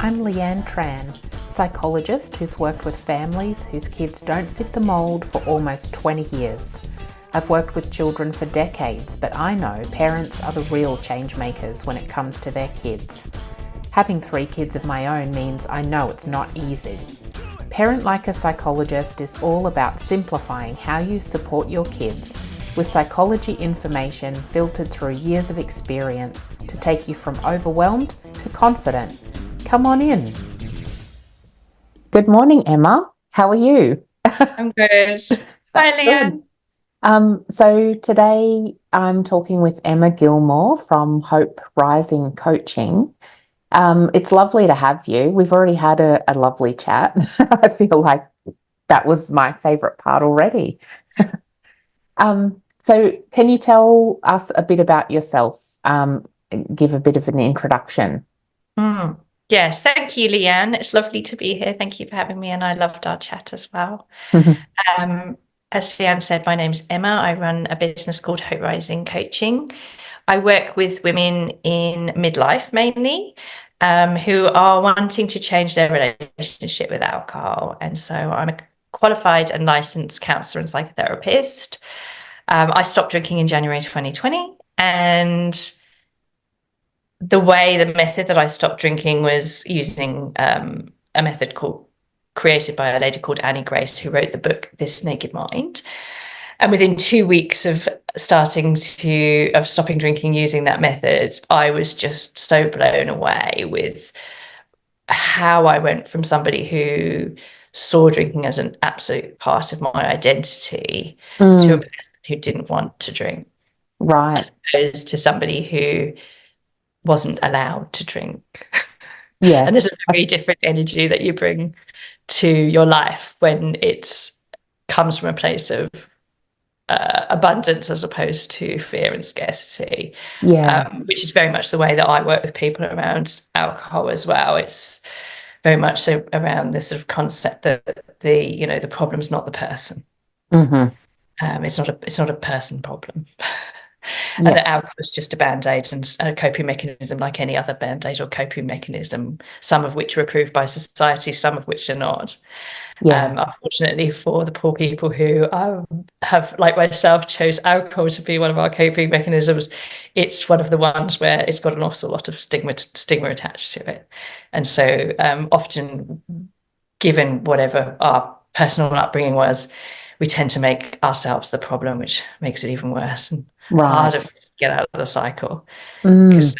I'm Leanne Tran, psychologist who's worked with families whose kids don't fit the mould for almost 20 years. I've worked with children for decades, but I know parents are the real change makers when it comes to their kids. Having 3 kids of my own means I know it's not easy. Parent Like a Psychologist is all about simplifying how you support your kids with psychology information filtered through years of experience to take you from overwhelmed to confident. Come on in. Good morning, Emma. How are you? I'm good. Hi, That's good. Leanne. So today I'm talking with Emma Gilmore from Hope Rising Coaching. It's lovely to have you. We've already had a lovely chat. I feel like that was my favourite part already. So can you tell us a bit about yourself? Give a bit of an introduction. Yes, thank you, Leanne. It's lovely to be here. Thank you for having me, and I loved our chat as well. As Leanne said, my name's Emma. I run a business called Hope Rising Coaching. I work with women in midlife mainly, who are wanting to change their relationship with alcohol. And so I'm a qualified and licensed counsellor and psychotherapist. I stopped drinking in January 2020, and the method that I stopped drinking was using a method created by a lady called Annie Grace, who wrote the book This Naked Mind. And within 2 weeks of stopping drinking using that method, I was just so blown away with how I went from somebody who saw drinking as an absolute part of my identity to a person who didn't want to drink, Right. as opposed to somebody who wasn't allowed to drink. Yeah. And there's a very different energy that you bring to your life when it comes from a place of abundance as opposed to fear and scarcity. Yeah. Which is very much the way that I work with people around alcohol as well. It's very much so around this sort of concept that the problem's not the person. Mm-hmm. It's not a person problem. And Yeah. that alcohol is just a band-aid and a coping mechanism like any other band-aid or coping mechanism, some of which are approved by society, some of which are not. Yeah. Unfortunately for the poor people who have, like myself, chose alcohol to be one of our coping mechanisms, it's one of the ones where it's got an awful lot of stigma attached to it. And so often, given whatever our personal upbringing was, we tend to make ourselves the problem, which makes it even worse and harder Right. to get out of the cycle. Because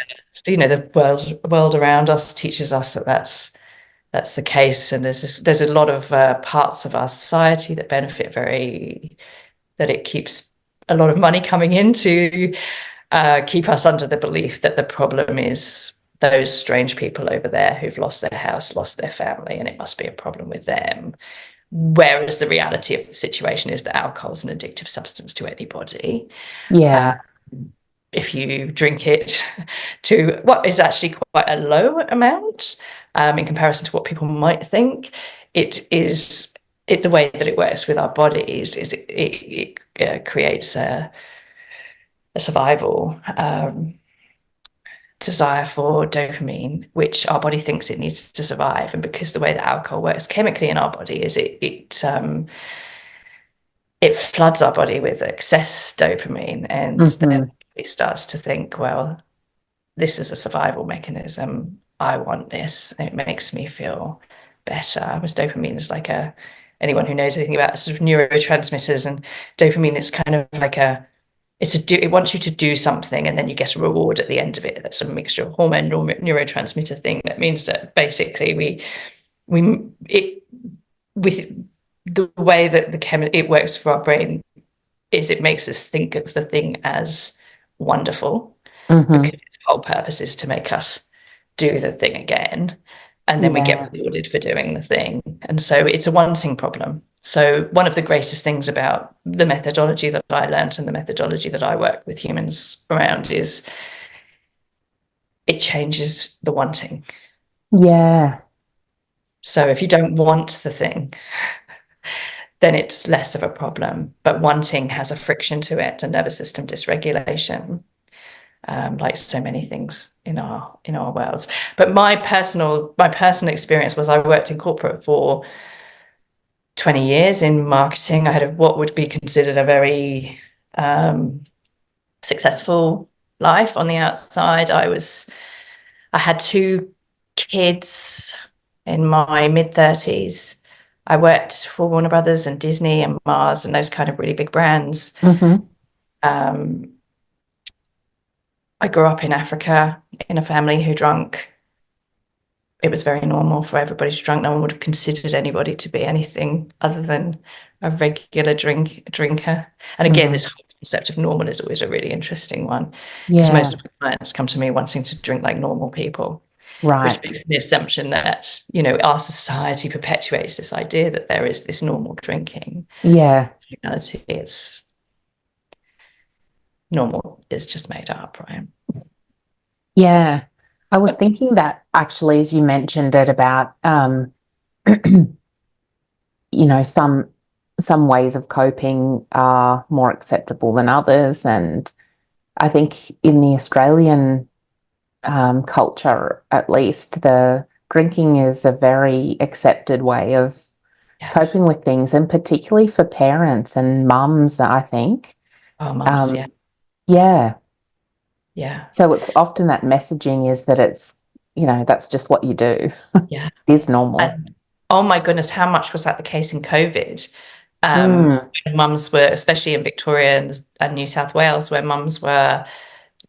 Mm. the world around us teaches us that that's the case, and there's a lot of parts of our society that benefit that it keeps a lot of money coming in to keep us under the belief that the problem is those strange people over there who've lost their house, lost their family, and it must be a problem with them. Whereas the reality of the situation is that alcohol is an addictive substance to anybody. Yeah. If you drink it to what is actually quite a low amount in comparison to what people might think, the way that it works with our bodies is it creates a survival desire for dopamine, which our body thinks it needs to survive. And because the way that alcohol works chemically in our body is it floods our body with excess dopamine, and Mm-hmm. then it starts to think, well, this is a survival mechanism. I want this. It makes me feel better. Whereas dopamine is like anyone who knows anything about sort of neurotransmitters, and dopamine is kind of like it wants you to do something and then you get a reward at the end of it. That's a mixture of hormone or neurotransmitter thing. That means that basically with the way that it works for our brain is it makes us think of the thing as wonderful, Mm-hmm. because its whole purpose is to make us do the thing again, and then we Yeah. get rewarded for doing the thing. And so it's a wanting problem. So one of the greatest things about the methodology that I learned and the methodology that I work with humans around is it changes the wanting. Yeah. So if you don't want the thing, then it's less of a problem. But wanting has a friction to it, a nervous system dysregulation. like so many things in our worlds. But my personal experience was I worked in corporate for 20 years in marketing. I had what would be considered a very successful life on the outside. I had 2 kids in my mid-30s. I worked for Warner Brothers and Disney and Mars and those kind of really big brands. Mm-hmm. I grew up in Africa in a family who drank. It was very normal for everybody to drink. No one would have considered anybody to be anything other than a regular drinker. And again, this whole concept of normal is always a really interesting one, because most Yeah, of my clients come to me wanting to drink like normal people, which right. makes the assumption that, our society perpetuates this idea that there is this normal drinking. Yeah, In reality, it's normal is just made up, right? yeah. I was thinking that actually, as you mentioned it about, some ways of coping are more acceptable than others, and I think in the Australian culture, at least, the drinking is a very accepted way of Yes. coping with things, and particularly for parents and mums, I think. Our mums, yeah. Um, yeah. Yeah. So it's often that messaging is that that's just what you do. Yeah. It is normal. And oh my goodness, how much was that the case in COVID? Mm, Mums were, especially in Victoria and New South Wales, where mums were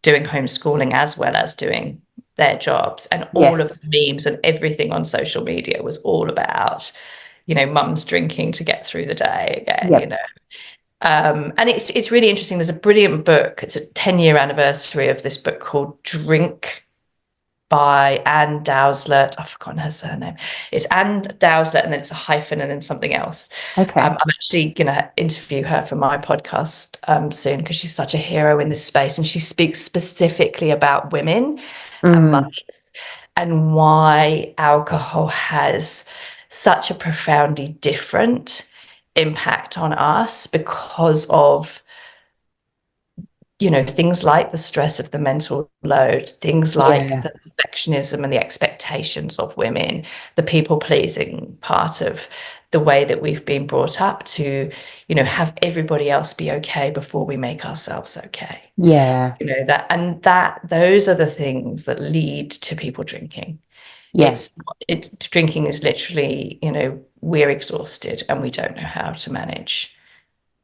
doing homeschooling as well as doing their jobs, and all of yes. the memes and everything on social media was all about, mums drinking to get through the day again. Yep. And it's really interesting. There's a brilliant book. It's a 10-year anniversary of this book called Drink by Anne Dowslet. I've forgotten her surname. It's Anne Dowslet, and then it's a hyphen and then something else. Okay. I'm actually going to interview her for my podcast soon, because she's such a hero in this space, and she speaks specifically about women and Mm, mothers and why alcohol has such a profoundly different impact on us because of things like the stress of the mental load, things like yeah. the perfectionism and the expectations of women, the people pleasing part of the way that we've been brought up to, have everybody else be okay before we make ourselves okay. Yeah. That those are the things that lead to people drinking. Yeah. It's drinking is literally, we're exhausted and we don't know how to manage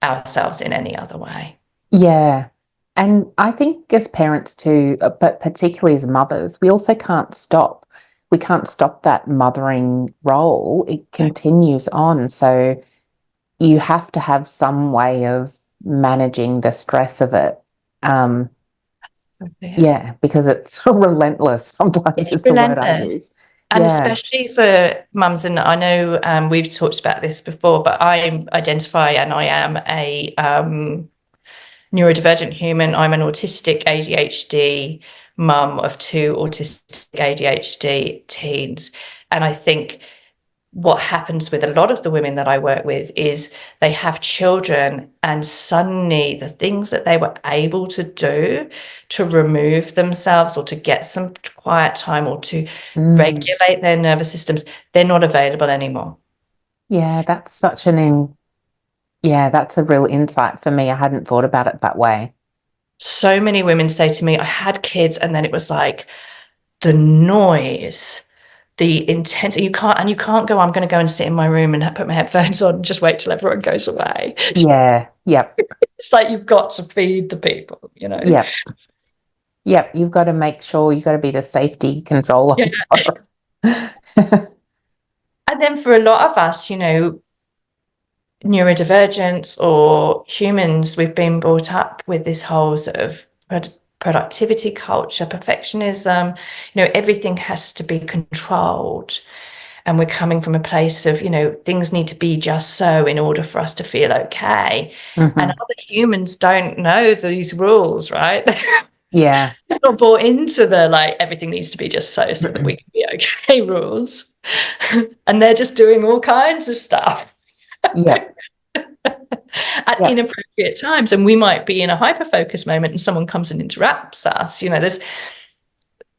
ourselves in any other way. Yeah. And I think as parents too, but particularly as mothers, we also can't stop. We can't stop that mothering role. It continues on. So you have to have some way of managing the stress of it. Um, Yeah. yeah, because it's relentless sometimes It's is the word I relentless. use. And Yeah. especially for mums, and I know we've talked about this before, but I identify and I am a neurodivergent human. I'm an autistic ADHD mum of 2 autistic ADHD teens. And I think what happens with a lot of the women that I work with is they have children, and suddenly the things that they were able to do to remove themselves or to get some quiet time or to Mm. regulate their nervous systems, they're not available anymore. Yeah, that's a real insight for me. I hadn't thought about it that way. So many women say to me, I had kids, and then it was like the noise, the intensity. You can't go, I'm going to go and sit in my room and put my headphones on and just wait till everyone goes away. Yeah. Yep. It's like you've got to feed the people. Yep. Yep. You've got to make sure you've got to be the safety control Yeah. officer. And then for a lot of us, neurodivergents or humans, we've been brought up with this whole sort of productivity culture, perfectionism, everything has to be controlled. And we're coming from a place of, things need to be just so in order for us to feel okay. And Hmm. other humans don't know these rules, right? Yeah. They're not bought into the like everything needs to be just so that we can be okay rules. And they're just doing all kinds of stuff. Yep. at Yep. inappropriate times. And we might be in a hyper focus moment and someone comes and interrupts us.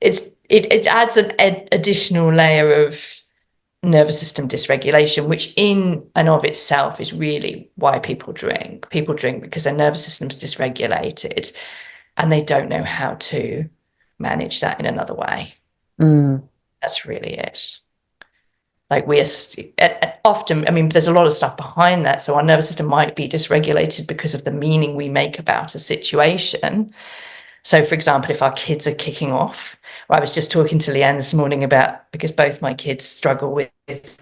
It adds an additional layer of nervous system dysregulation, which in and of itself is really why people drink. People drink because their nervous system's dysregulated and they don't know how to manage that in another way. Mm. That's really it. Like we are often, I mean, there's a lot of stuff behind that. So our nervous system might be dysregulated because of the meaning we make about a situation. So, for example, if our kids are kicking off, or I was just talking to Leanne this morning about, because both my kids struggle with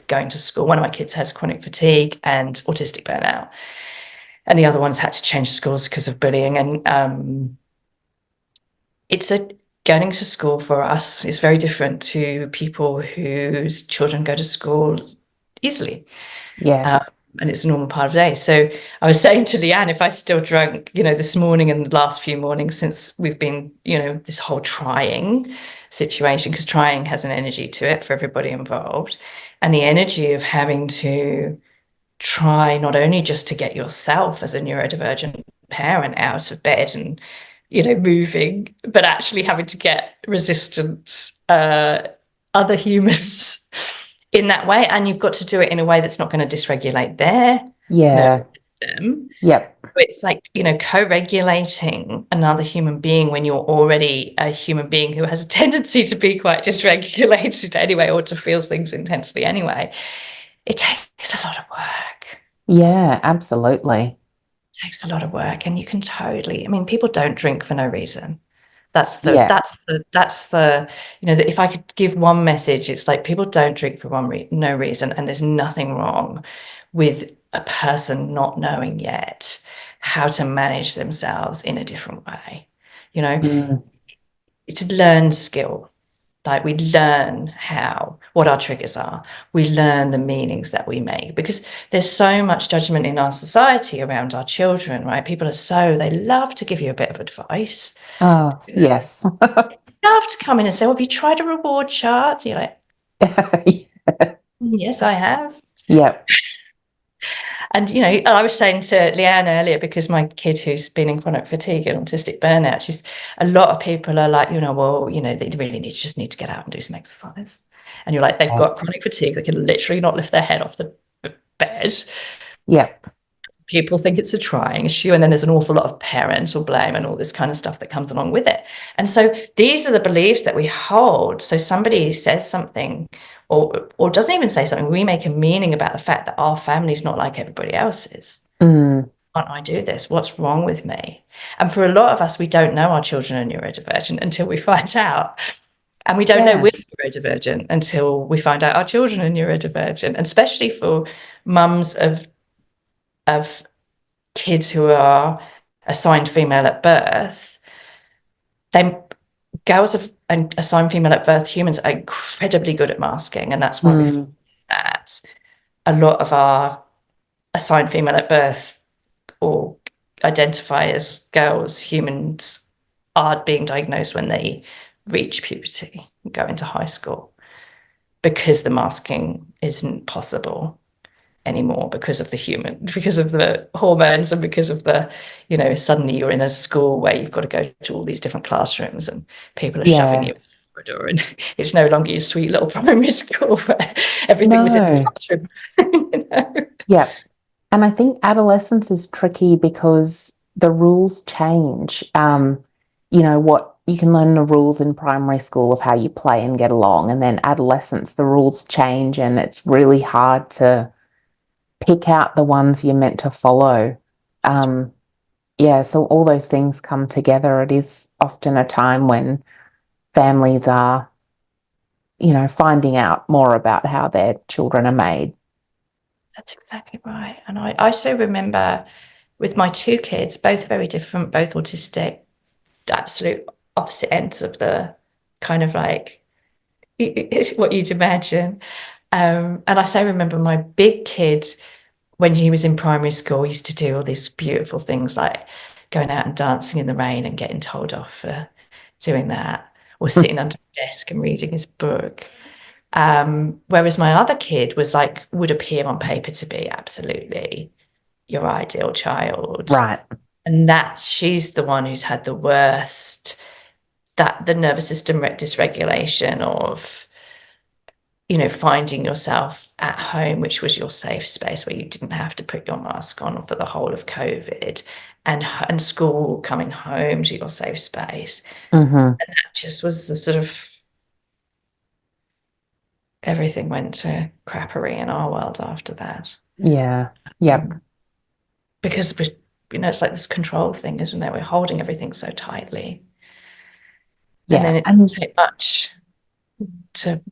going to school. One of my kids has chronic fatigue and autistic burnout, and the other one's had to change schools because of bullying. And going to school for us is very different to people whose children go to school easily. Yes. And it's a normal part of the day. So I was saying to Leanne, if I still drank, this morning and the last few mornings since we've been, this whole trying situation, because trying has an energy to it for everybody involved, and the energy of having to try not only just to get yourself as a neurodivergent parent out of bed and, moving, but actually having to get resistant other humans in that way. And you've got to do it in a way that's not going to dysregulate their Yeah. nervous system. Yep. It's like, co-regulating another human being when you're already a human being who has a tendency to be quite dysregulated anyway, or to feel things intensely anyway. It takes a lot of work. Yeah, absolutely. It takes a lot of work. And you can totally, I mean, people don't drink for no reason. Yeah. That if I could give one message, it's like people don't drink for no reason, and there's nothing wrong with a person not knowing yet how to manage themselves in a different way. Mm. It's a learned skill. Like we learn what our triggers are. We learn the meanings that we make, because there's so much judgment in our society around our children, right? They love to give you a bit of advice. Oh, yes. Love to come in and say, well, have you tried a reward chart? You're like, yes, I have. Yep. And, I was saying to Leanne earlier, because my kid who's been in chronic fatigue and autistic burnout, a lot of people are like, well, they really just need to get out and do some exercise. And you're like, they've got chronic fatigue. They can literally not lift their head off the bed. Yep. People think it's a trying issue, and then there's an awful lot of parental blame and all this kind of stuff that comes along with it. And so these are the beliefs that we hold. So somebody says something or doesn't even say something, we make a meaning about the fact that our family's not like everybody else's. Mm. Can't I do this? What's wrong with me? And for a lot of us, we don't know our children are neurodivergent until we find out. And we don't know we're neurodivergent until we find out our children are neurodivergent. And especially for mums of kids who are assigned female at birth, girls and assigned female at birth humans are incredibly good at masking, and that's why we find that a lot of our assigned female at birth or identify as girls humans are being diagnosed when they reach puberty and go into high school, because the masking isn't possible anymore because of the hormones, and because of the, suddenly you're in a school where you've got to go to all these different classrooms and people are shoving you in the corridor, and it's no longer your sweet little primary school where everything was in the classroom. Yep. And I think adolescence is tricky because the rules change. What you can learn the rules in primary school of how you play and get along, and then adolescence, the rules change, and it's really hard to pick out the ones you're meant to follow. So all those things come together. It is often a time when families are, finding out more about how their children are made. That's exactly right. And I so remember with my two kids, both very different, both autistic, absolute opposite ends of the kind of like what you'd imagine. And I so remember my big kid, when he was in primary school, used to do all these beautiful things like going out and dancing in the rain and getting told off for doing that, or sitting under the desk and reading his book. Whereas my other kid would appear on paper to be absolutely, your ideal child. Right. And she's the one who's had the worst, that the nervous system dysregulation of, finding yourself at home, which was your safe space where you didn't have to put your mask on for the whole of COVID, and school coming home to your safe space. Mm-hmm. And that just was the sort of, everything went to crappery in our world after that. Yeah. Yep. Because it's like this control thing, isn't it? We're holding everything so tightly. And Yeah. then it doesn't take much to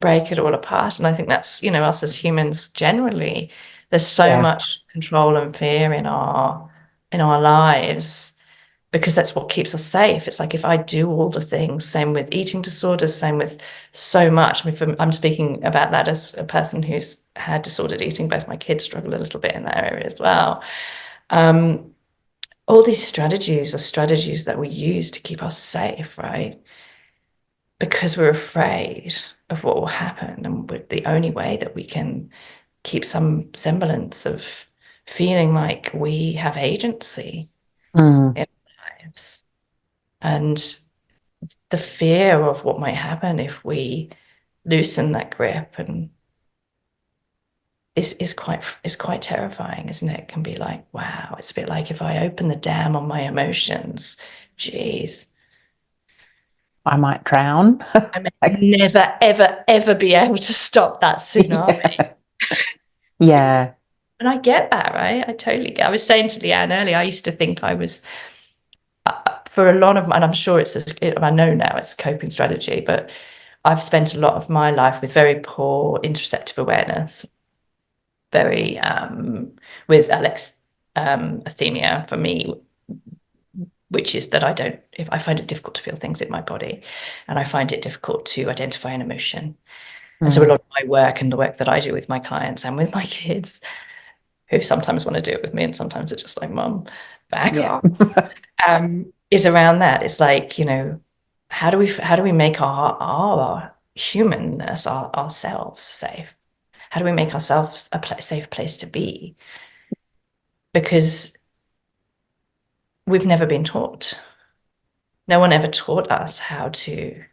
break it all apart. And I think that's, us as humans generally, there's so Yeah. much control and fear in our lives, because that's what keeps us safe. It's like, if I do all the things, same with eating disorders, same with so much. I mean, I'm speaking about that as a person who's had disordered eating. Both my kids struggle a little bit in that area as well. All these strategies are strategies that we use to keep us safe, right? Because we're afraid of what will happen. And the only way that we can keep some semblance of feeling like we have agency Mm. in our lives, and the fear of what might happen if we loosen that grip, and is quite terrifying, isn't it? It can be like, wow, it's a bit like if I open the dam on my emotions, geez, I might drown. I may Like, never, ever, ever be able to stop that tsunami. yeah. Yeah. And I get that, right? I totally get. I was saying to Leanne earlier, I used to think I was, for a lot of, and I'm sure I know now it's a coping strategy, but I've spent a lot of my life with very poor interoceptive awareness, very with alexithymia for me, which is that if I find it difficult to feel things in my body, and I find it difficult to identify an emotion. And so a Mm. lot of my work, and the work that I do with my clients and with my kids, who sometimes want to do it with me and sometimes it's just like, Mum, back Yeah. off, is around that. It's like, how do we make our humanness, ourselves safe? How do we make ourselves a safe place to be? Because we've never been taught. No one ever taught us how to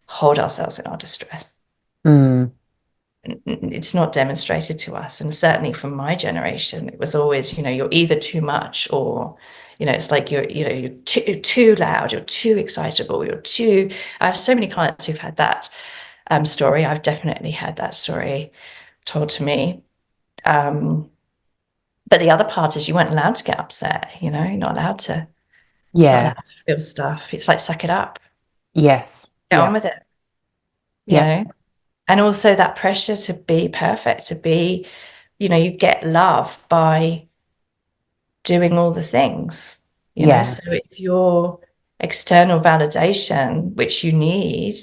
hold ourselves in our distress. Mm. It's not demonstrated to us. And certainly from my generation, it was always, you're either too much, or, it's like you're too loud, you're too excitable, I have so many clients who've had that story. I've definitely had that story told to me. But the other part is, you weren't allowed to get upset, you're not allowed Yeah. to feel stuff. It's like, suck it up, Yes. get on Yep. with it, you Yep. know? And also that pressure to be perfect, to be, you get love by doing all the things, Yeah. So if your external validation, which you need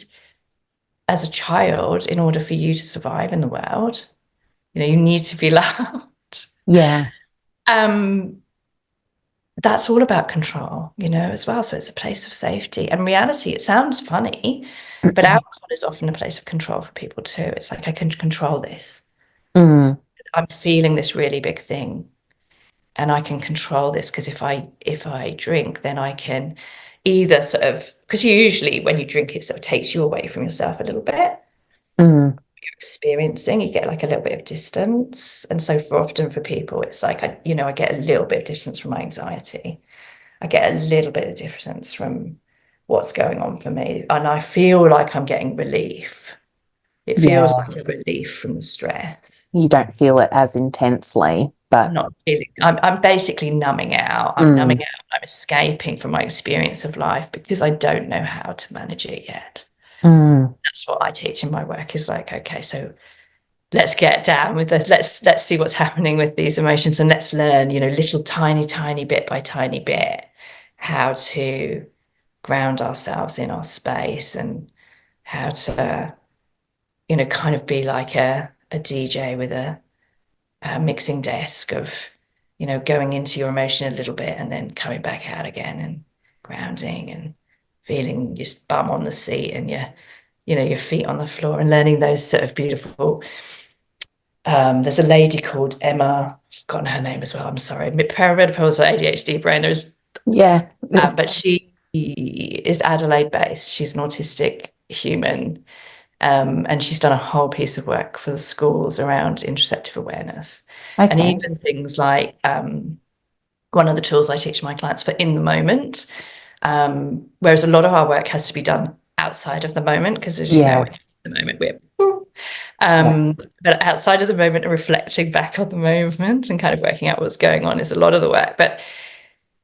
as a child in order for you to survive in the world, you need to be loved. Yeah. Um, that's all about control, as well. So it's a place of safety and reality. It sounds funny, but alcohol is often a place of control for people too. It's like, I can control this. Mm. I'm feeling this really big thing, and I can control this, because if I drink, then I can either sort of, because usually when you drink, it sort of takes you away from yourself a little bit. Mm. You're experiencing, you get like a little bit of distance. And so for people, it's like, I get a little bit of distance from my anxiety. I get a little bit of distance from what's going on for me. And I feel like I'm getting relief. It feels Yeah. like a relief from the stress. You don't feel it as intensely, I'm but not feeling, I'm basically numbing out. I'm numbing mm. out. I'm escaping from my experience of life because I don't know how to manage it yet. Mm. That's what I teach in my work, is like, okay, so let's get down with it. Let's see what's happening with these emotions, and let's learn, little tiny bit by tiny bit, how to ground ourselves in our space, and how to, kind of be like a DJ with a mixing desk of, going into your emotion a little bit and then coming back out again, and grounding and feeling your bum on the seat and your feet on the floor, and learning those sort of beautiful There's a lady called Emma, I've forgotten her name as well, I'm sorry. Perimenopause or ADHD brain. Yeah. But she is Adelaide based. She's an autistic human. And she's done a whole piece of work for the schools around interoceptive awareness. And Okay. even things like one of the tools I teach my clients for in the moment, whereas a lot of our work has to be done outside of the moment, because as you know, Yeah. in the moment we're Yeah. but outside of the moment and reflecting back on the moment and kind of working out what's going on is a lot of the work. But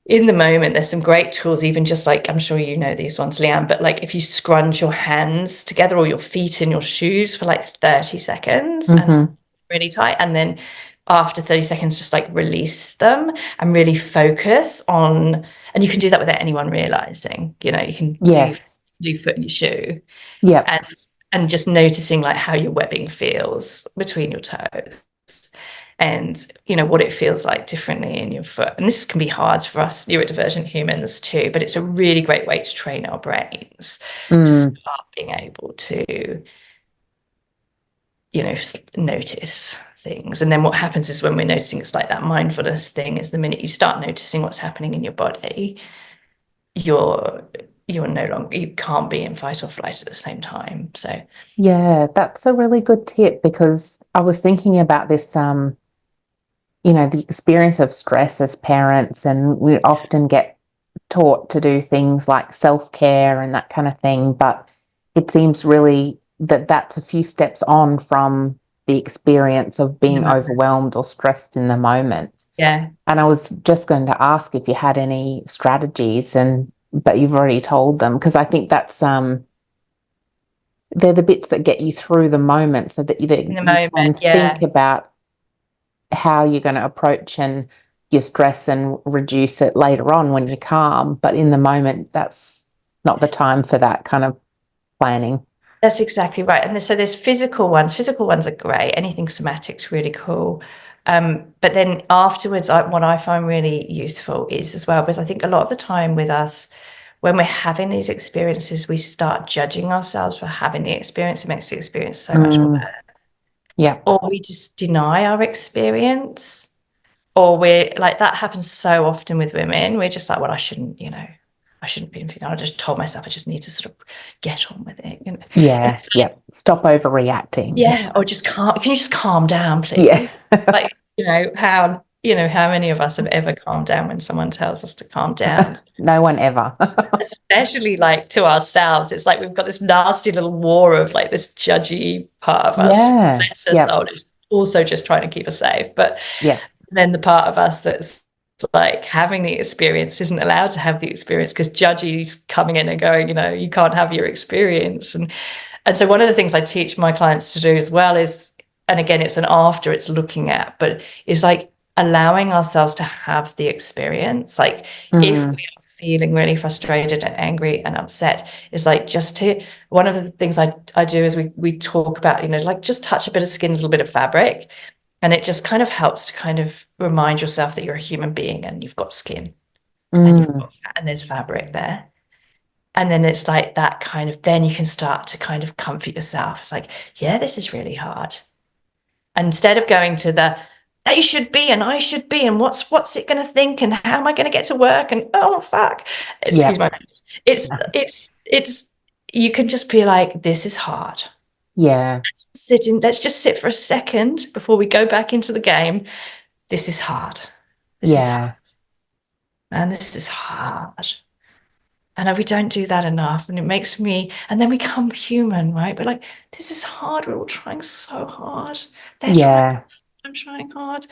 in the moment, there's some great tools, even just like, I'm sure you know these ones, Leanne, but like if you scrunch your hands together or your feet in your shoes for like 30 seconds and Mm-hmm. really tight, and then after 30 seconds, just like release them and really focus on, and you can do that without anyone realizing, you can Yes. do foot in your shoe, Yep. and just noticing like how your webbing feels between your toes, and what it feels like differently in your foot. And this can be hard for us neurodivergent humans too, but it's a really great way to train our brains to Mm. start being able to notice things. And then what happens is when we're noticing, it's like that mindfulness thing, is the minute you start noticing what's happening in your body, you're no longer, you can't be in fight or flight at the same time. So Yeah, that's a really good tip, because I was thinking about this, the experience of stress as parents, and we often get taught to do things like self-care and that kind of thing, but it seems really that that's a few steps on from the experience of in the being moment, overwhelmed or stressed in the moment. yeah, And I was just going to ask if you had any strategies, but you've already told them, because I think that's they're the bits that get you through the moment, so that in the you moment, can yeah. think about how you're going to approach and your stress and reduce it later on when you're calm. But in the moment, that's not the time for that kind of planning. That's exactly right. And so there's physical ones. Physical ones are great. Anything somatic's really cool. But then afterwards, what I find really useful is as well, because I think a lot of the time with us, when we're having these experiences, we start judging ourselves for having the experience. It makes the experience so much more Mm, better. yeah. Or we just deny our experience, or we're like, that happens so often with women. We're just like, well, I shouldn't be in feeding. I just told myself I just need to sort of get on with it. And Yeah. it's Yeah. Stop overreacting. yeah, or just calm. Can you just calm down, Yeah. please? Like, how many of us have ever calmed down when someone tells us to calm down? No one ever. Especially like to ourselves. It's like we've got this nasty little war of like this judgy part of us. Yeah. Bless us, Yep. soul, is also just trying to keep us safe. But Yep. then the part of us that's like having the experience isn't allowed to have the experience because judgy's coming in and going, you can't have your experience. And so one of the things I teach my clients to do as well is, and again, it's an after, it's looking at, but it's like allowing ourselves to have the experience. Like if we Mm, are feeling really frustrated and angry and upset, it's like one of the things I do is we talk about, like just touch a bit of skin, a little bit of fabric. And it just kind of helps to kind of remind yourself that you're a human being and you've got skin and mm, and there's fabric there. And then it's like that kind of, then you can start to kind of comfort yourself. It's like, yeah, this is really hard. And instead of going to the, they should be and I should be and what's it going to think and how am I going to get to work and oh fuck, excuse yep. my, it's you can just be like, this is hard. Yeah. Let's just sit for a second before we go back into the game. This is hard. This is hard. Yeah. Man, this is hard. And we don't do that enough. And it makes me, and then we become human, right? But like, this is hard. We're all trying so hard. They're trying, Yeah. I'm trying hard.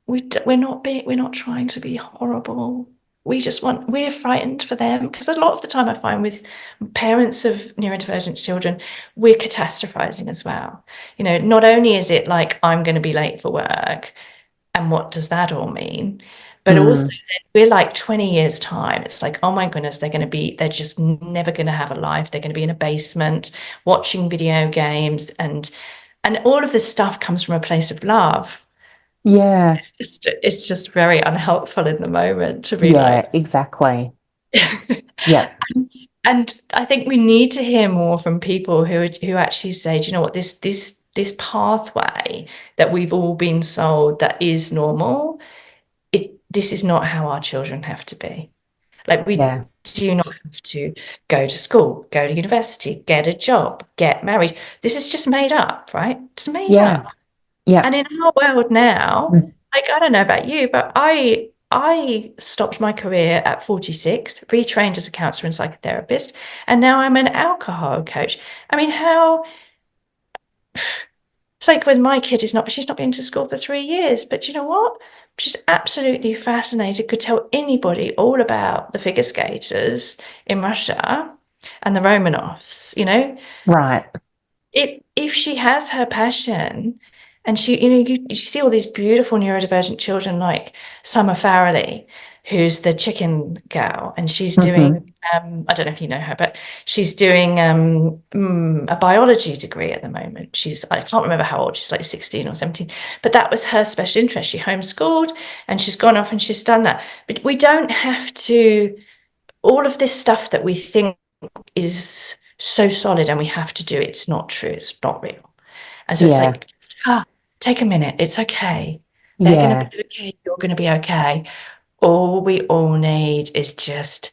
We're not trying to be horrible. We're frightened for them. Because a lot of the time I find with parents of neurodivergent children, we're catastrophizing as well. Not only is it like, I'm going to be late for work, and what does that all mean? But also, Mm, we're like 20 years' time. It's like, oh my goodness, they're just never going to have a life. They're going to be in a basement watching video games. And all of this stuff comes from a place of love. yeah. It's just very unhelpful in the moment to be like, Yeah. Exactly. Yep. and I think we need to hear more from people who actually say, do you know what, this this pathway that we've all been sold that is normal. This is not how our children have to be. Like, we Yeah. do not have to go to school, go to university, get a job, get married. This is just made up, right? It's made Yeah. up. Yeah. And in our world now, Mm. like, I don't know about you, but I stopped my career at 46, retrained as a counselor and psychotherapist, and now I'm an alcohol coach. I mean, how it's like when my kid she's not been to school for 3 years, but you know what? She's absolutely fascinated, could tell anybody all about the figure skaters in Russia and the Romanovs, you know? Right. If she has her passion and you see all these beautiful neurodivergent children like Summer Farrelly, who's the chicken gal, and she's Hmm. doing I don't know if you know her, but she's doing a biology degree at the moment. I can't remember how old, she's like 16 or 17, but that was her special interest. She homeschooled and she's gone off and she's done that. But we don't have to, all of this stuff that we think is so solid and we have to do it, it's not true, it's not real. And so it's Yeah. like, take a minute, it's okay. They're going to Yeah. be okay, you're going to be okay. All we all need is just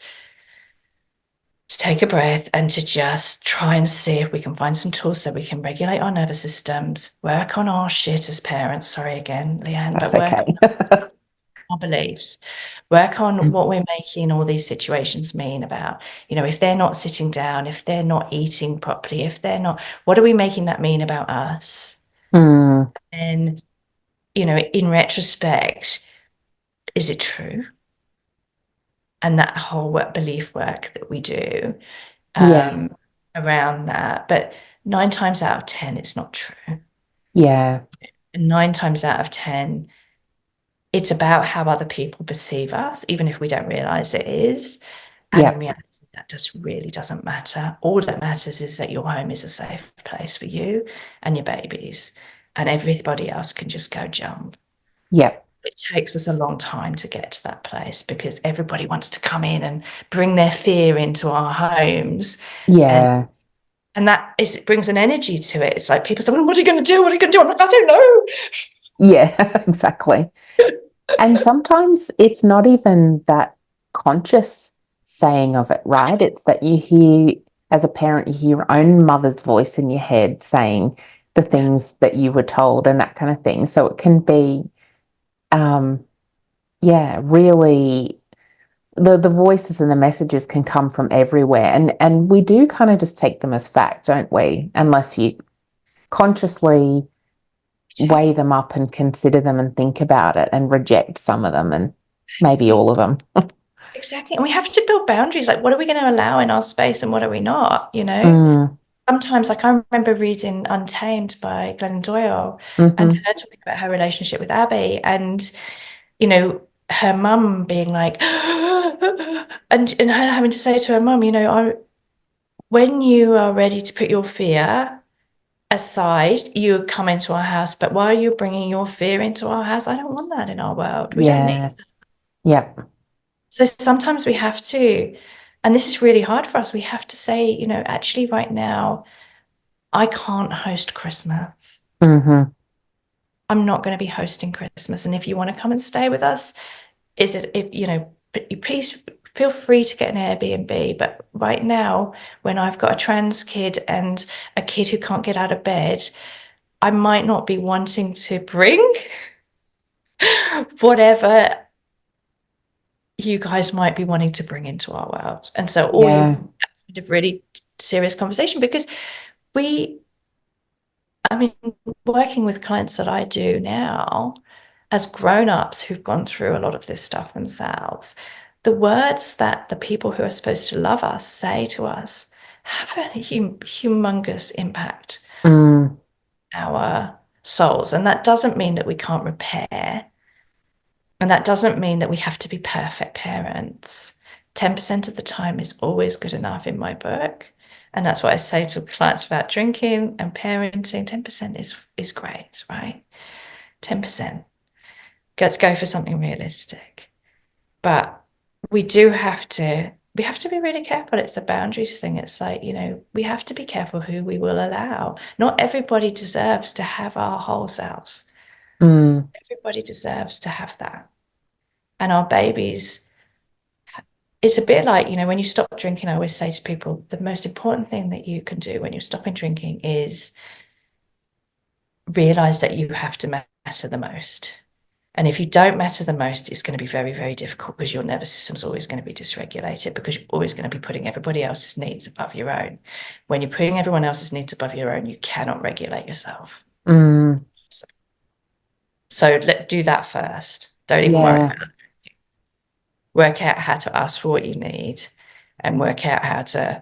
to take a breath and to just try and see if we can find some tools so we can regulate our nervous systems, work on our shit as parents. Sorry again, Leanne, That's but work okay. our beliefs, work on what we're making all these situations mean about, if they're not sitting down, if they're not eating properly, if they're not, what are we making that mean about us? Mm. And, in retrospect, is it true? And that whole belief work that we do Yeah. around that. But 9 times out of 10, it's not true. Yeah. And 9 times out of 10, it's about how other people perceive us, even if we don't realize it is. And in Yeah. reality, that just really doesn't matter. All that matters is that your home is a safe place for you and your babies, and everybody else can just go jump. Yeah. It takes us a long time to get to that place because everybody wants to come in and bring their fear into our homes. And Yeah. it brings an energy to it. It's like people say, well, what are you going to do? What are you going to do? I'm like, I don't know. Yeah. Exactly. And sometimes it's not even that conscious saying of it, right? It's that you hear, as a parent, you hear your own mother's voice in your head saying the things that you were told and that kind of thing. So it can be, um, yeah, really, the voices and the messages can come from everywhere. And we do kind of just take them as fact, don't we? Unless you consciously weigh them up and consider them and think about it and reject some of them and maybe all of them. Exactly. And we have to build boundaries. Like, what are we going to allow in our space and what are we not? Mm, Sometimes, like, I remember reading Untamed by Glennon Doyle and mm-hmm. her talking about her relationship with Abby and, her mum being like, and her having to say to her mum, when you are ready to put your fear aside, you come into our house, but why are you bringing your fear into our house? I don't want that in our world. We don't need. Yeah. Yep. So sometimes we have to, and this is really hard for us, we have to say, actually right now, I can't host Christmas. Mm-hmm. I'm not going to be hosting Christmas. And if you want to come and stay with us, but you please feel free to get an Airbnb. But right now, when I've got a trans kid and a kid who can't get out of bed, I might not be wanting to bring whatever you guys might be wanting to bring into our world. And so, or you Yeah. kind of really serious conversation because I mean, working with clients that I do now, as grown-ups who've gone through a lot of this stuff themselves, the words that the people who are supposed to love us say to us have a humongous impact Mm, on our souls. And that doesn't mean that we can't repair. And that doesn't mean that we have to be perfect parents. 10% of the time is always good enough in my book. And that's what I say to clients about drinking and parenting. 10% is great, right? 10%. Let's go for something realistic. But we do have to we have to be really careful. It's a boundaries thing. It's like, we have to be careful who we will allow. Not everybody deserves to have our whole selves. Mm. Everybody deserves to have that. And our babies, it's a bit like, when you stop drinking, I always say to people, the most important thing that you can do when you're stopping drinking is realize that you have to matter the most. And if you don't matter the most, it's going to be very, very difficult because your nervous system's always going to be dysregulated because you're always going to be putting everybody else's needs above your own. When you're putting everyone else's needs above your own, you cannot regulate yourself. Mm. So do that first. Don't even worry Yeah. about it. Work out how to ask for what you need and work out how to,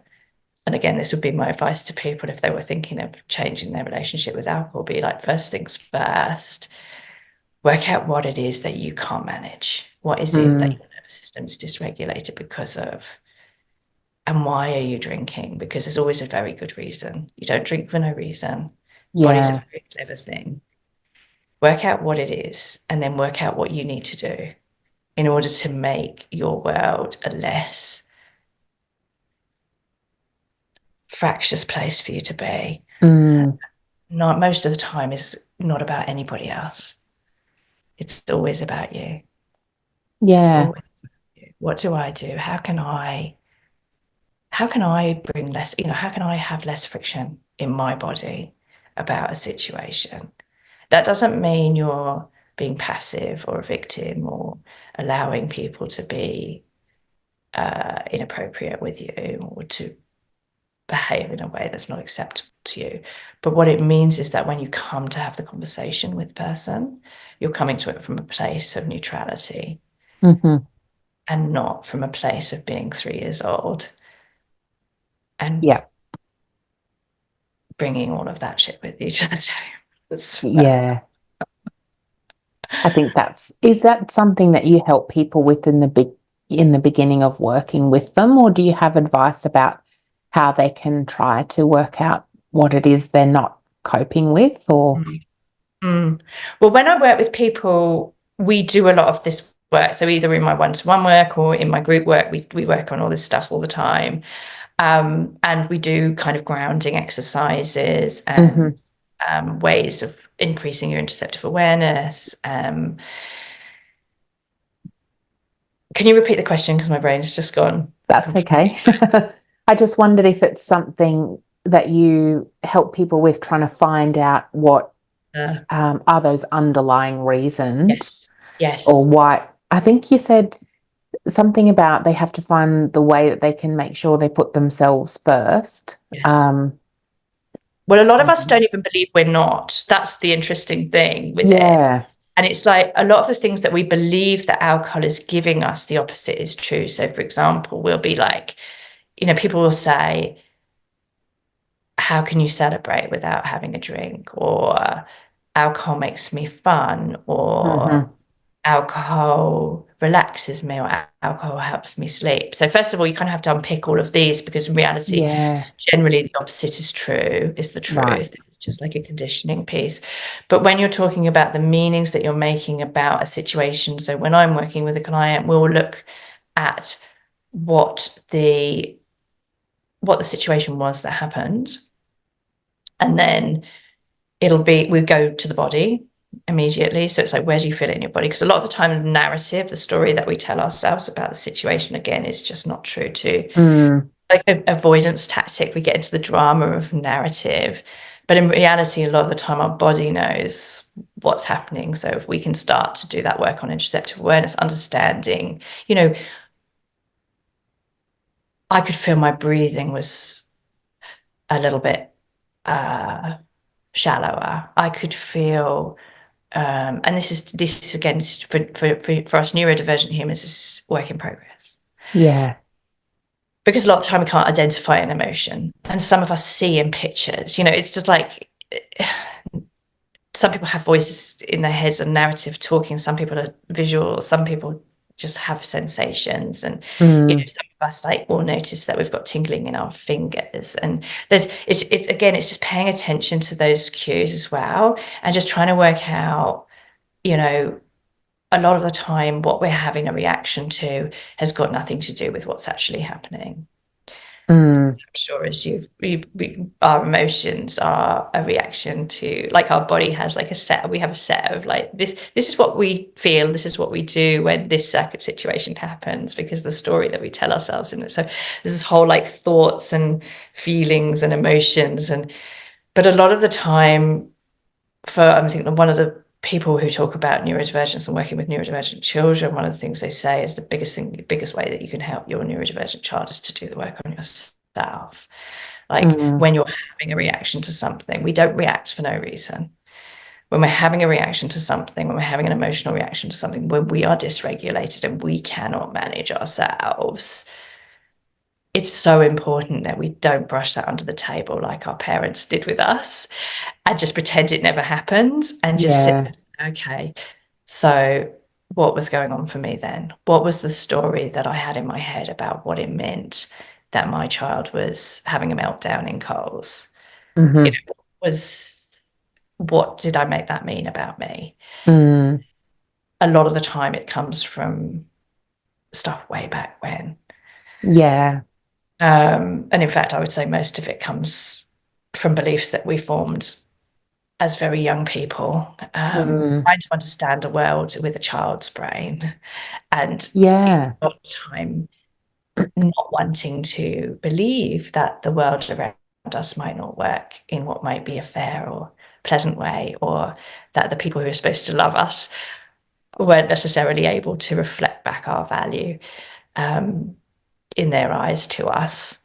and again, this would be my advice to people if they were thinking of changing their relationship with alcohol, be like, first things first, work out what it is that you can't manage. What is it that Mm. your nervous system is dysregulated because of? And why are you drinking? Because there's always a very good reason. You don't drink for no reason. Body's a Yeah. very clever thing. Work out what it is and then work out what you need to do in order to make your world a less fractious place for you to be. Mm. Not most of the time is not about anybody else. It's always about you. It's Yeah. always about you. What do I do? How can I bring less, how can I have less friction in my body about a situation? That doesn't mean you're being passive or a victim or allowing people to be inappropriate with you or to behave in a way that's not acceptable to you. But what it means is that when you come to have the conversation with the person, you're coming to it from a place of neutrality Mm-hmm. and not from a place of being 3 years old and Yeah. bringing all of that shit with you to the table as well. Yeah. I think is that something that you help people with in the beginning of working with them, or do you have advice about how they can try to work out what it is they're not coping with or Mm. Mm. Well, when I work with people, we do a lot of this work. So either in my one-to-one work or in my group work, we work on all this stuff all the time. And we do kind of grounding exercises Mhm. and ways of increasing your interoceptive awareness. Can you repeat the question? Because my brain's just gone That's completely. okay. I just wondered if it's something that you help people with trying to find out what are those underlying reasons Yes, or yes. why. I think you said something about they have to find the way that they can make sure they put themselves first. Yes. Well, a lot of us Um, don't even believe we're not. That's the interesting thing with it. yeah. And it's like a lot of the things that we believe that alcohol is giving us, the opposite is true. So, for example, we'll be like, people will say, how can you celebrate without having a drink? Or alcohol makes me fun, or Hmm. alcohol relaxes me, or alcohol helps me sleep. So first of all, you kind of have to unpick all of these because in reality, Yeah. generally the opposite is true, is the Right. truth. It's just like a conditioning piece. But when you're talking about the meanings that you're making about a situation, so when I'm working with a client, we'll look at what the situation was that happened. And then we go to the body immediately. So it's like, where do you feel it in your body? Because a lot of the time, the narrative, the story that we tell ourselves about the situation, again, is just not true too. Mm. Like an avoidance tactic, we get into the drama of narrative. But in reality, a lot of the time, our body knows what's happening. So if we can start to do that work on interoceptive awareness, understanding, I could feel my breathing was a little bit shallower. I could feel and this is again for us neurodivergent humans, this is work in progress Yeah. because a lot of the time we can't identify an emotion, and some of us see in pictures. It's just like some people have voices in their heads and narrative talking. Some people are visual. Some people just have sensations, and Mm. some of us like will notice that we've got tingling in our fingers. And it's just paying attention to those cues as well, and just trying to work out, you know a lot of the time, what we're having a reaction to has got nothing to do with what's actually happening. Mm. I'm sure as our emotions are a reaction to, like, our body has like we have a set of like, this is what we feel, this is what we do when this situation happens, because the story that we tell ourselves in it. So there's this whole like thoughts and feelings and emotions, but a lot of the time, I think one of the people who talk about neurodivergence and working with neurodivergent children, one of the things they say is the biggest way that you can help your neurodivergent child is to do the work on yourself. Like, Mm. when you're having a reaction to something, we don't react for no reason. When we're having a reaction to something, when we're having an emotional reaction to something, when we are dysregulated and we cannot manage ourselves, it's so important that we don't brush that under the table like our parents did with us and just pretend it never happened and just sit, Yeah. okay, so what was going on for me then? What was the story that I had in my head about what it meant that my child was having a meltdown in Coles? You Mm-hmm. know, what did I make that mean about me? Mm. A lot of the time it comes from stuff way back when. Yeah. And in fact, I would say most of it comes from beliefs that we formed as very young people, Mm. trying to understand the world with a child's brain, and a Yeah. lot of time not wanting to believe that the world around us might not work in what might be a fair or pleasant way, or that the people who are supposed to love us weren't necessarily able to reflect back our value um, in their eyes to us,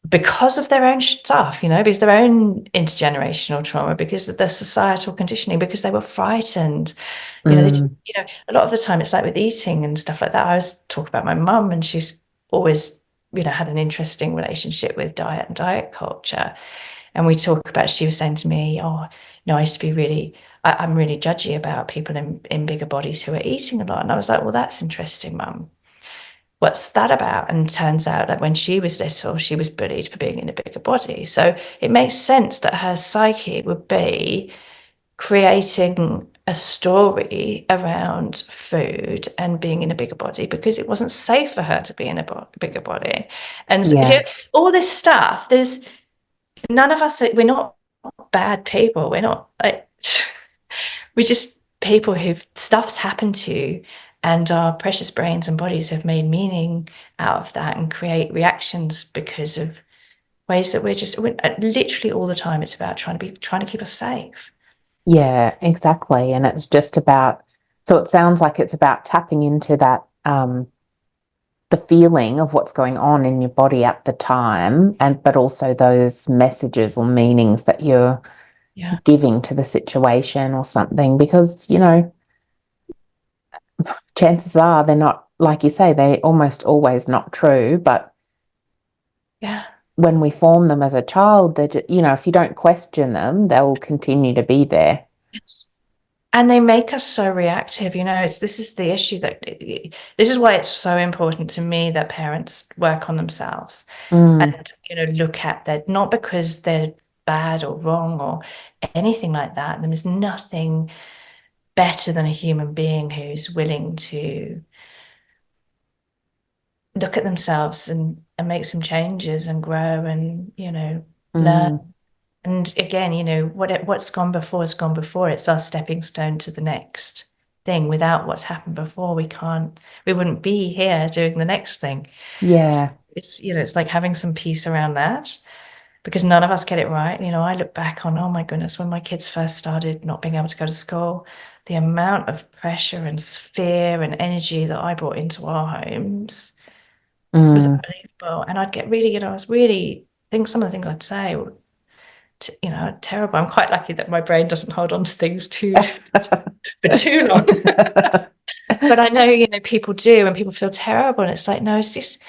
because of their own stuff, because their own intergenerational trauma, because of the societal conditioning, because they were frightened. Mm. A lot of the time it's like with eating and stuff like that. I always talk about my mum, and she's always, had an interesting relationship with diet and diet culture. And we talk about, she was saying to me, oh, I used to be I'm really judgy about people in bigger bodies who are eating a lot. And I was like, well, that's interesting, mum. What's that about? And turns out that when she was little, she was bullied for being in a bigger body. So it makes sense that her psyche would be creating a story around food and being in a bigger body because it wasn't safe for her to be in a bigger body. And Yeah. all this stuff, there's none of us, we're not bad people. We're not like, we're just people who've stuff's happened to, and our precious brains and bodies have made meaning out of that and create reactions because of ways that we're literally all the time. It's about trying to keep us safe. Yeah, exactly. And it's just about, so it sounds like it's about tapping into that, the feeling of what's going on in your body at the time, but also those messages or meanings that you're Yeah. giving to the situation or something, because, chances are they're not, like you say, they almost always not true, but Yeah. when we form them as a child, that, if you don't question them, they'll continue to be there. Yes. And they make us so reactive. This is the issue, this is why it's so important to me that parents work on themselves Mm. and, look at that, not because they're bad or wrong or anything like that. There is nothing better than a human being who's willing to look at themselves and make some changes and grow and, learn. Mm. And again, what's gone before has gone before. It's our stepping stone to the next thing. Without what's happened before, we wouldn't be here doing the next thing. Yeah. It's like having some peace around that, because none of us get it right. I look back on, oh my goodness, when my kids first started not being able to go to school, the amount of pressure and fear and energy that I brought into our homes was Mm. unbelievable. And I'd get really, I was really, think some of the things I'd say were, terrible. I'm quite lucky that my brain doesn't hold on to things for too long. But I know, people do, and people feel terrible. And it's like, no, it's just,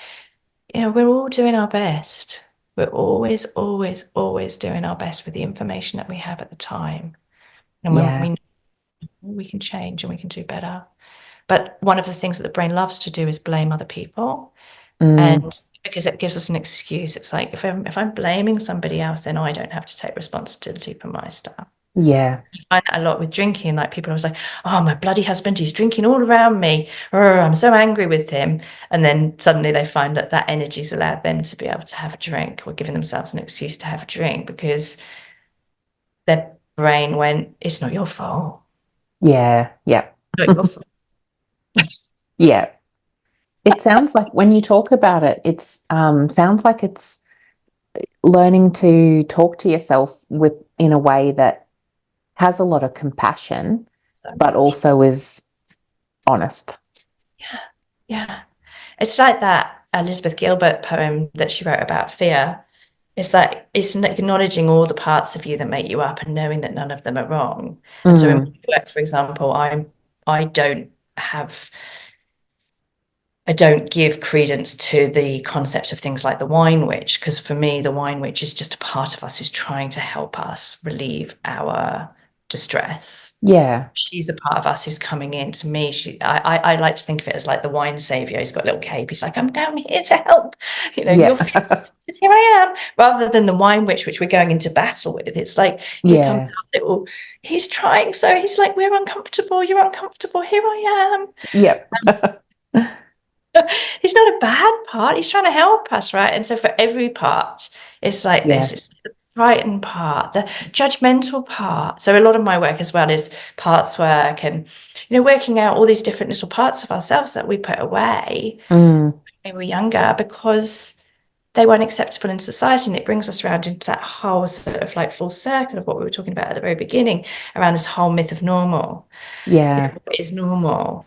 we're all doing our best. We're always, always, always doing our best with the information that we have at the time. And when we Yeah. know, we can change and we can do better. But one of the things that the brain loves to do is blame other people. Mm. And because it gives us an excuse, it's like, if I'm blaming somebody else, then I don't have to take responsibility for my stuff. Yeah. You find that a lot with drinking. Like people are always like, oh, my bloody husband, he's drinking all around me. Oh, I'm so angry with him. And then suddenly they find that that energy's allowed them to be able to have a drink, or giving themselves an excuse to have a drink, because their brain went, it's not your fault. Yeah. Yeah. Not your fault. Yeah. It sounds like when you talk about it, it's sounds like it's learning to talk to yourself with in a way that has a lot of compassion, So but much. also is honest. Yeah. Yeah. It's like that Elizabeth Gilbert poem that she wrote about fear. It's like it's acknowledging all the parts of you that make you up and knowing that none of them are wrong. And so in Mm, my work, for example, I don't have I don't give credence to the concept of things like the wine witch, because for me, the wine witch is just a part of us who's trying to help us relieve our distress. yeah. She's a part of us who's coming in. To me, I like to think of it as like the wine savior. He's got a little cape. He's like, I'm down here to help. You know, your fears, Yeah. here I am. Rather than the wine witch, which we're going into battle with. It's like, here comes Yeah. our little, he's trying. So he's like, we're uncomfortable. You're uncomfortable. Here I am. Yep. He's not a bad part. He's trying to help us, right? And so for every part, it's like this. Yes. It's the frightened part, the judgmental part. So a lot of my work as well is parts work and, working out all these different little parts of ourselves that we put away Mm, when we were younger because they weren't acceptable in society. And it brings us around into that whole sort of like full circle of what we were talking about at the very beginning around this whole myth of normal. yeah. What is normal?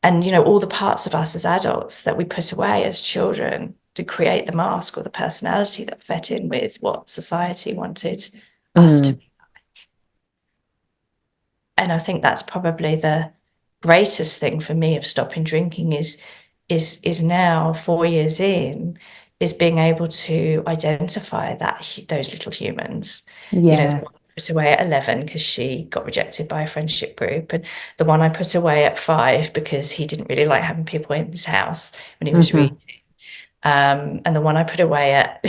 And all the parts of us as adults that we put away as children to create the mask or the personality that fit in with what society wanted us to Mm, be. And I think that's probably the greatest thing for me of stopping drinking is now 4 years in, is being able to identify those little humans. The yeah. one I put away at 11 because she got rejected by a friendship group, and the one I put away at 5 because he didn't really like having people in his house when he was Hmm. reading. And the one I put away at,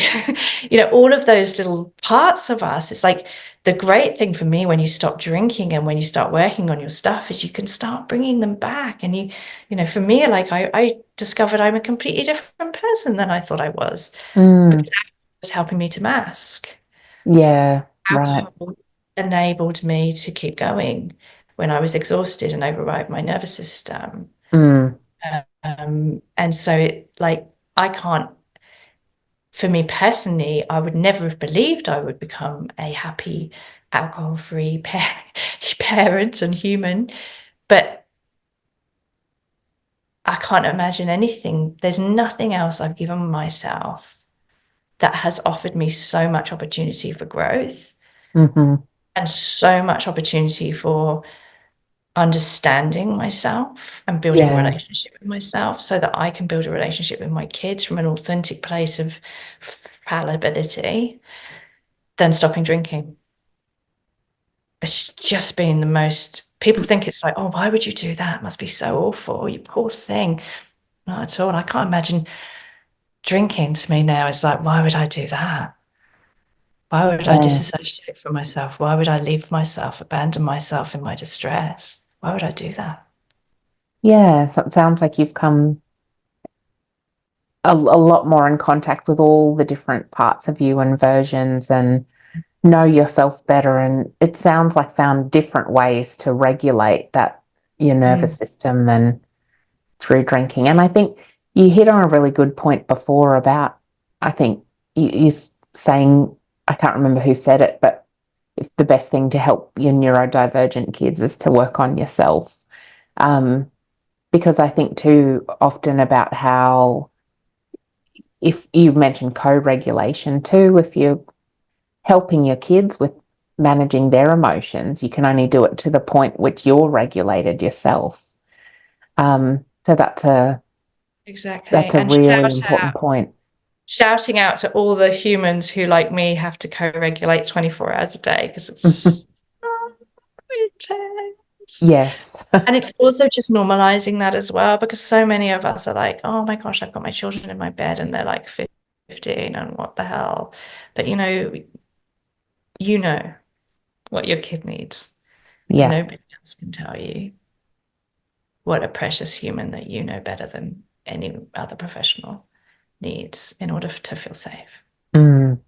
all of those little parts of us. It's like the great thing for me when you stop drinking and when you start working on your stuff is you can start bringing them back. And for me, like I discovered I'm a completely different person than I thought I was Mm, because it was helping me to mask. yeah. Right. Alcohol enabled me to keep going when I was exhausted and override my nervous system. Mm, And so I can't, for me personally, I would never have believed I would become a happy, alcohol-free parent and human. But I can't imagine anything. There's nothing else I've given myself that has offered me so much opportunity for growth hmm. and so much opportunity for understanding myself and building a Yeah. relationship with myself so that I can build a relationship with my kids from an authentic place of fallibility than stopping drinking. It's just been the most, people think it's like, oh, why would you do that? It must be so awful, you poor thing. Not at all. I can't imagine drinking. To me now is like, why would I do that? Why would I Yeah. disassociate from myself? Why would I leave myself, abandon myself in my distress? Why would I do that? Yeah. So it sounds like you've come a lot more in contact with all the different parts of you and versions and know yourself better. And it sounds like found different ways to regulate that your nervous Mm, system than through drinking. And I think you hit on a really good point before about, I think you saying, I can't remember who said it, but if the best thing to help your neurodivergent kids is to work on yourself. Um, because I think too often about how, if you mentioned co-regulation too, if you're helping your kids with managing their emotions, you can only do it to the point which you're regulated yourself. So exactly. that's a And really important point. shouting out to all the humans who, like me, have to co-regulate 24 hours a day because it's so intense. Yes. And it's also just normalizing that as well, because so many of us are like, oh my gosh, I've got my children in my bed and they're like 15 and what the hell. But you know, what your kid needs. Yeah. Nobody else can tell you what a precious human that you know better than any other professional needs in order to feel safe. Mm.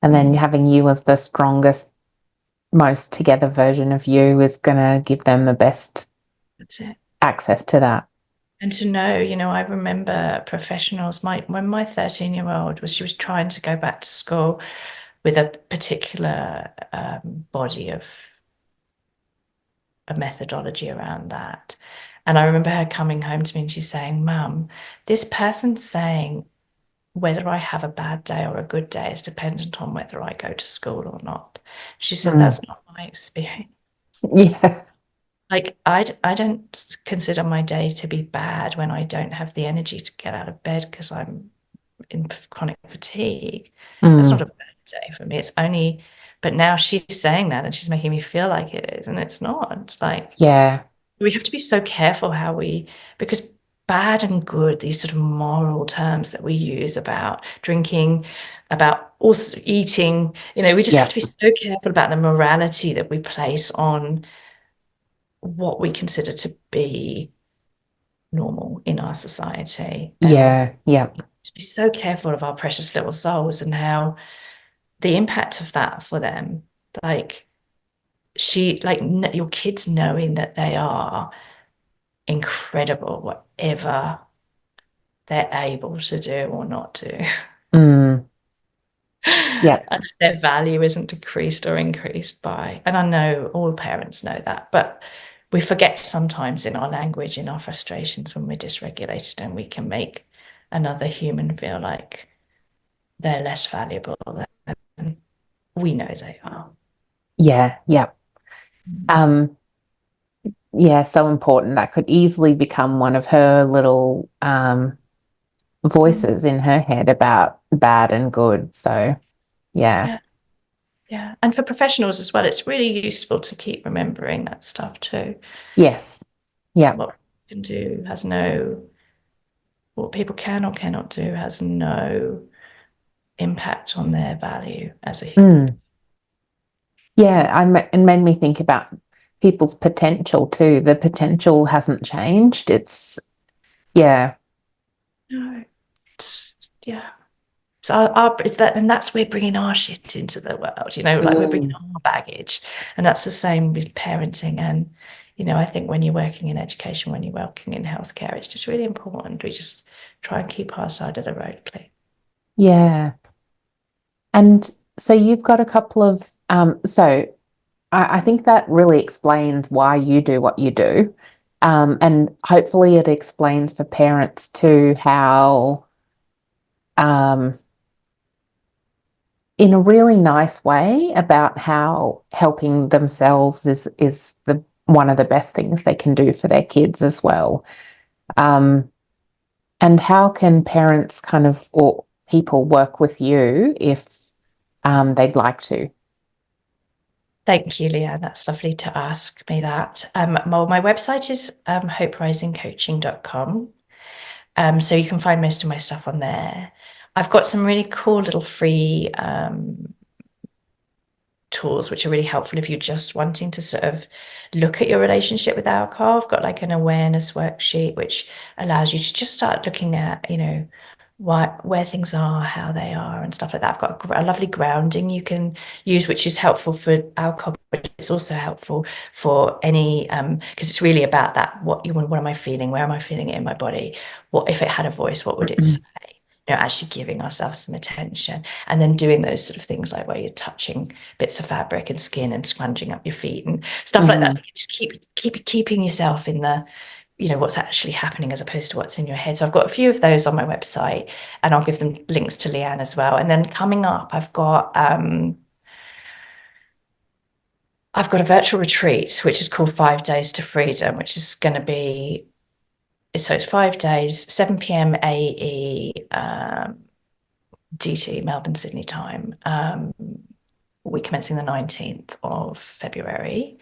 And then Mm, having you as the strongest, most together version of you is going to give them the best that's it. access to that. And to know, I remember professionals, when my 13-year-old she was trying to go back to school with a particular body of a methodology around that. And I remember her coming home to me and she's saying, Mum, this person's saying whether I have a bad day or a good day is dependent on whether I go to school or not. She said, Mm. that's not my experience. Yeah. Like, I don't consider my day to be bad when I don't have the energy to get out of bed because I'm in chronic fatigue. That's not Mm. a bad day for me. It's only, but now she's saying that and she's making me feel like it is, and it's not. It's like, Yeah. we have to be so careful because bad and good, these sort of moral terms that we use about drinking, about also eating, we just have Yeah. to be so careful about the morality that we place on what we consider to be normal in our society. And Yeah. Yeah. to be so careful of our precious little souls and how the impact of that for them, like your kids knowing that they are incredible, whatever they're able to do or not do. Mm. Yeah. And their value isn't decreased or increased by. And I know all parents know that, but we forget sometimes in our language, in our frustrations when we're dysregulated, and we can make another human feel like they're less valuable than we know they are. Yeah. Yeah. Um, yeah, so important. That could easily become one of her little Mm. voices in her head about bad and good. So, yeah. Yeah, yeah. And for professionals as well, it's really useful to keep remembering that stuff too. Yes. Yeah. What we can do has no, what people can or cannot do has no impact on their value as a human. Mm. Yeah, it made me think about people's potential too. The potential hasn't changed. Yeah. No, yeah. So it's that, and that's we're bringing our shit into the world, like we're bringing Mm. our baggage, and that's the same with parenting. And I think when you're working in education, when you're working in healthcare, it's just really important we just try and keep our side of the road clear. Yeah. And so you've got a couple of, so I think that really explains why you do what you do. And hopefully it explains for parents too how, um, in a really nice way, about how helping themselves is the one of the best things they can do for their kids as well. Um, and how can parents kind of or people work with you if they'd like to? Thank you, Leanne. That's lovely to ask me that. My website is hoperisingcoaching.com. So you can find most of my stuff on there. I've got some really cool little free tools which are really helpful if you're just wanting to sort of look at your relationship with alcohol. I've got like an awareness worksheet which allows you to just start looking at, where things are, how they are, and stuff like that. I've got a lovely grounding you can use, which is helpful for alcohol, but it's also helpful for any because it's really about that. What am I feeling? Where am I feeling it in my body? What if it had a voice? What would it say? Actually giving ourselves some attention, and then doing those sort of things like where you're touching bits of fabric and skin and scrunching up your feet and stuff like that. So Mm. you just keeping yourself in the, what's actually happening as opposed to what's in your head. So I've got a few of those on my website, and I'll give them links to Leanne as well. And then coming up, I've got a virtual retreat which is called 5 Days to Freedom, which is going to be, so it's 5 days, 7 p.m. AE, DT, Melbourne, Sydney time. Week commencing the 19th of February.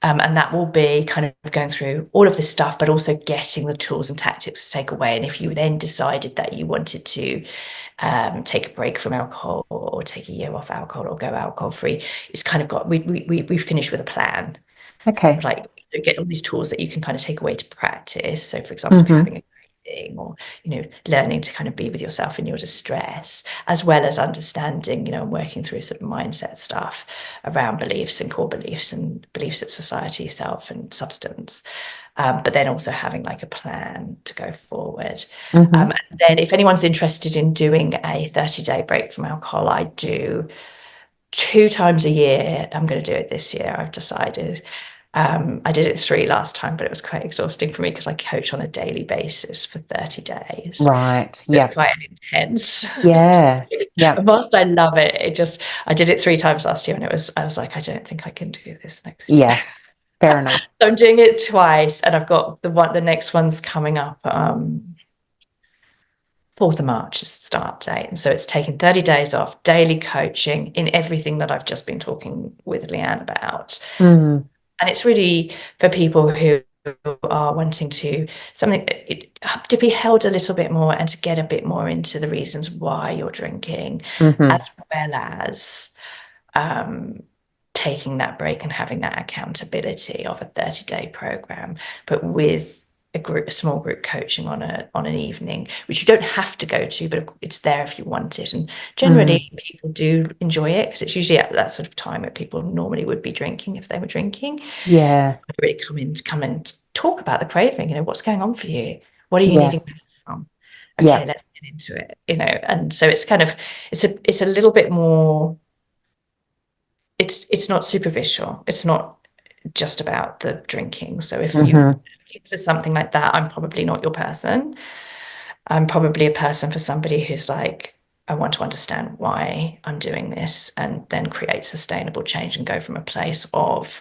And that will be kind of going through all of this stuff, but also getting the tools and tactics to take away. And if you then decided that you wanted to take a break from alcohol or take a year off alcohol or go alcohol free, it's kind of got, we finish with a plan. Okay. Like, you get all these tools that you can kind of take away to practice. So for example, if you're Mm-hmm. having a craving, or learning to kind of be with yourself in your distress, as well as understanding, and working through sort of mindset stuff around beliefs and core beliefs and beliefs that society, self and substance, but then also having like a plan to go forward. Mm-hmm. And then if anyone's interested in doing a 30-day break from alcohol, I do 2 times a year. I'm going to do it this year, I've decided. I did it 3 last time, but it was quite exhausting for me because I coach on a daily basis for 30 days. Right. Yeah. It's quite intense. Yeah. Yeah. And whilst I love it, I did it 3 times last year, and I was like, I don't think I can do this next year. Yeah. Fair enough. So I'm doing it twice, and I've got the next one's coming up. 4th of March is the start date. And so it's taken 30 days off, daily coaching in everything that I've just been talking with Leanne about. Mm. And it's really for people who are wanting to be held a little bit more and to get a bit more into the reasons why you're drinking, Mm-hmm. as well as taking that break and having that accountability of a 30-day program, but with a small group coaching on an evening, which you don't have to go to, but it's there if you want it. And generally people do enjoy it because it's usually at that sort of time that people normally would be drinking if they were drinking. Yeah. Really come and talk about the craving. What's going on for you? What are you needing Yes. from? Okay, let's get into it. And so it's kind of it's a little bit more. It's not superficial. It's not just about the drinking. So if you're looking for something like that, I'm probably not your person. I'm probably a person for somebody who's like, I want to understand why I'm doing this and then create sustainable change and go from a place of,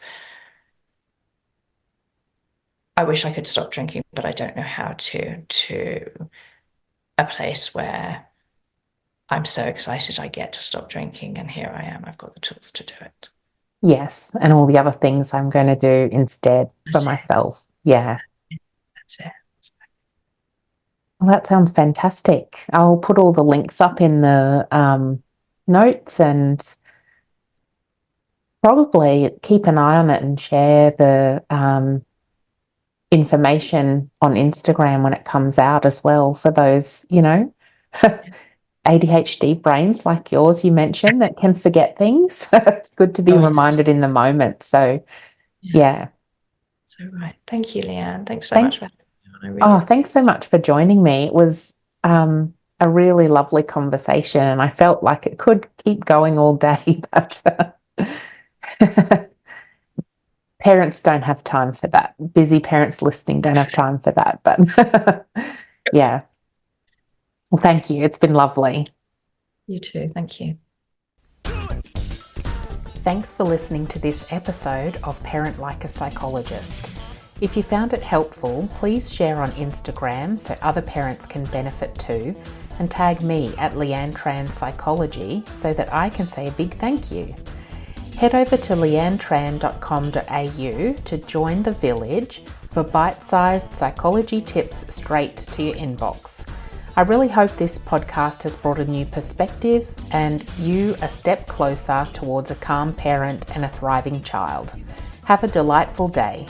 I wish I could stop drinking, but I don't know how to a place where I'm so excited I get to stop drinking, and here I am. I've got the tools to do it. Yes. And all the other things I'm going to do instead for myself. Yeah. That's it. Well, that sounds fantastic. I'll put all the links up in the notes, and probably keep an eye on it and share the information on Instagram when it comes out as well, for those, ADHD brains like yours you mentioned that can forget things. It's good to be reminded in the moment. So, yeah. So right. Thank you, Leanne. Thanks so much for having me on. Thanks so much for joining me. It was a really lovely conversation, and I felt like it could keep going all day, but parents don't have time for that. Busy parents listening don't have time for that, but yeah. Well, thank you. It's been lovely. You too. Thank you. Thanks for listening to this episode of Parent Like a Psychologist. If you found it helpful, please share on Instagram so other parents can benefit too, and tag me at Leanne Tran Psychology so that I can say a big thank you. Head over to leannetran.com.au to join the village for bite-sized psychology tips straight to your inbox. I really hope this podcast has brought a new perspective and you a step closer towards a calm parent and a thriving child. Have a delightful day.